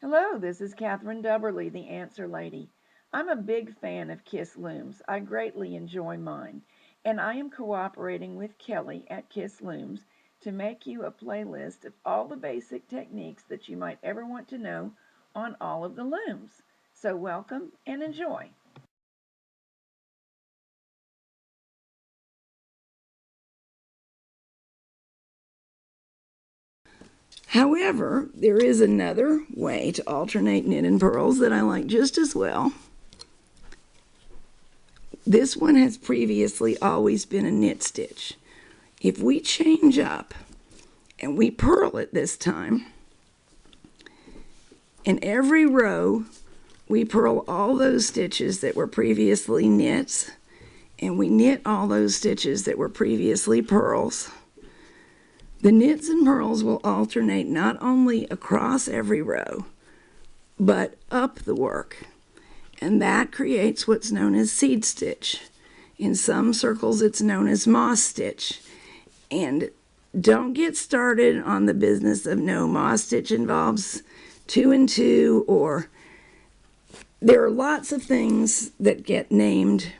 Hello, this is Catherine Dubberly, the Answer Lady. I'm a big fan of Kiss Looms. I greatly enjoy mine, and I am cooperating with Kelly at Kiss Looms to make you a playlist of all the basic techniques that you might ever want to know on all of the looms. So welcome and enjoy. However, there is another way to alternate knit and purls that I like just as well. This one has previously always been a knit stitch. If we change up and we purl it this time, in every row we purl all those stitches that were previously knits, and we knit all those stitches that were previously purls. The knits and purls will alternate not only across every row, but up the work, and that creates what's known as seed stitch. In some circles it's known as moss stitch. And don't get started on the business of no, moss stitch involves 2 and 2, or there are lots of things that get named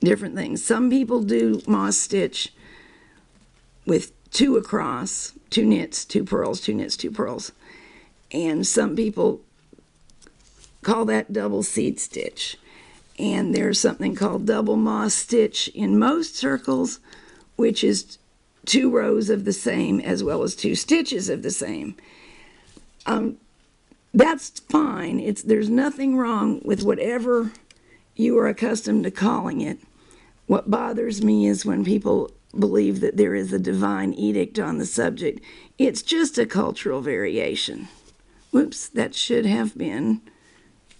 different things. Some people do moss stitch with 2 across, 2 knits, 2 purls, 2 knits, 2 purls. And some people call that double seed stitch. And there's something called double moss stitch in most circles, which is 2 rows of the same as well as 2 stitches of the same. That's fine. There's nothing wrong with whatever you are accustomed to calling it. What bothers me is when people believe that there is a divine edict on the subject. It's just a cultural variation. Whoops, that should have been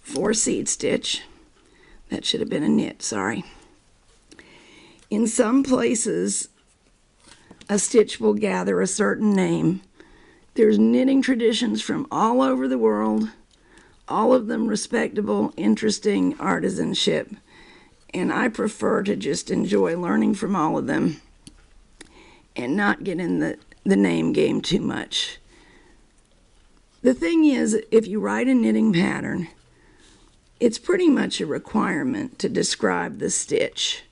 4 seed stitch. That should have been a knit, sorry. In some places, a stitch will gather a certain name. There's knitting traditions from all over the world, all of them respectable, interesting artisanship. And I prefer to just enjoy learning from all of them and not get in the name game too much. The thing is, if you write a knitting pattern, it's pretty much a requirement to describe the stitch,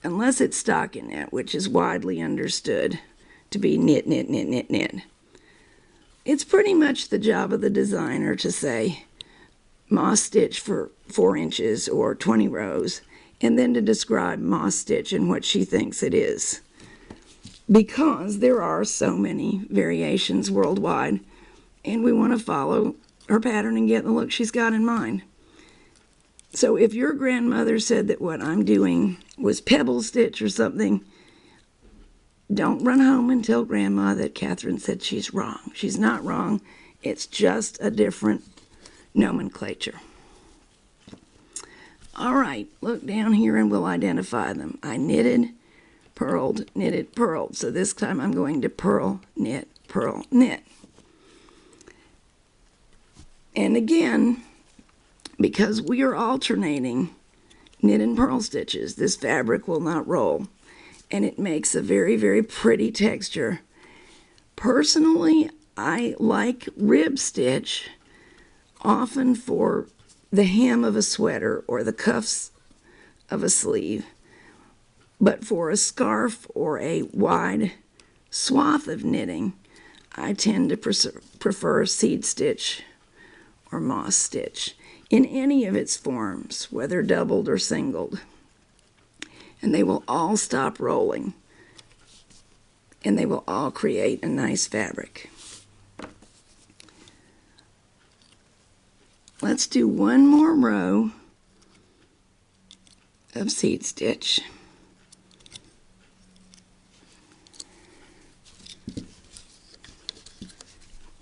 unless it's stockinette, which is widely understood to be knit, knit, knit, knit, knit. It's pretty much the job of the designer to say moss stitch for 4 inches or 20 rows, and then to describe moss stitch and what she thinks it is. Because there are so many variations worldwide, and we want to follow her pattern and get the look she's got in mind. So if your grandmother said that what I'm doing was pebble stitch or something, don't run home and tell Grandma that Catherine said she's wrong. She's not wrong. It's just a different nomenclature. All right, look down here and we'll identify them. I knitted, purled. So this time I'm going to purl, knit, knit. And again, because we are alternating knit and purl stitches, this fabric will not roll. And it makes a very, very pretty texture. Personally, I like rib stitch, often for the hem of a sweater or the cuffs of a sleeve. But for a scarf or a wide swath of knitting, I tend to prefer seed stitch or moss stitch in any of its forms, whether doubled or singled. And they will all stop rolling, and they will all create a nice fabric. Let's do one more row of seed stitch.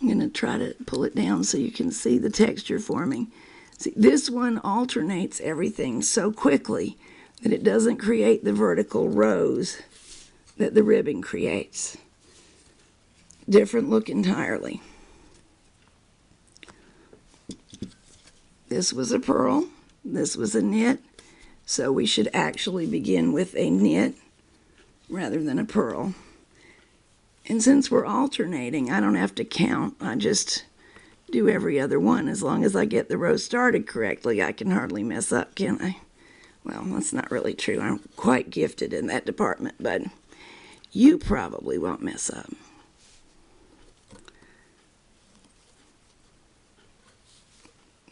I'm going to try to pull it down so you can see the texture forming. See, this one alternates everything so quickly that it doesn't create the vertical rows that the ribbing creates. Different look entirely. This was a purl, this was a knit, so we should actually begin with a knit rather than a purl. And since we're alternating, I don't have to count. I just do every other one. As long as I get the row started correctly, I can hardly mess up, can I? Well, that's not really true. I'm quite gifted in that department, but you probably won't mess up.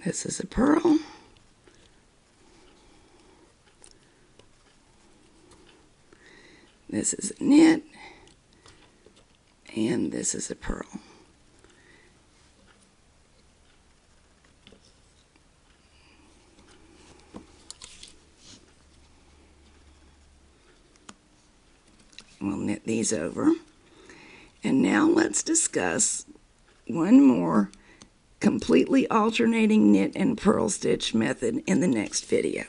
This is a purl. This is a knit. And this is a purl. We'll knit these over. And now let's discuss one more completely alternating knit and purl stitch method in the next video.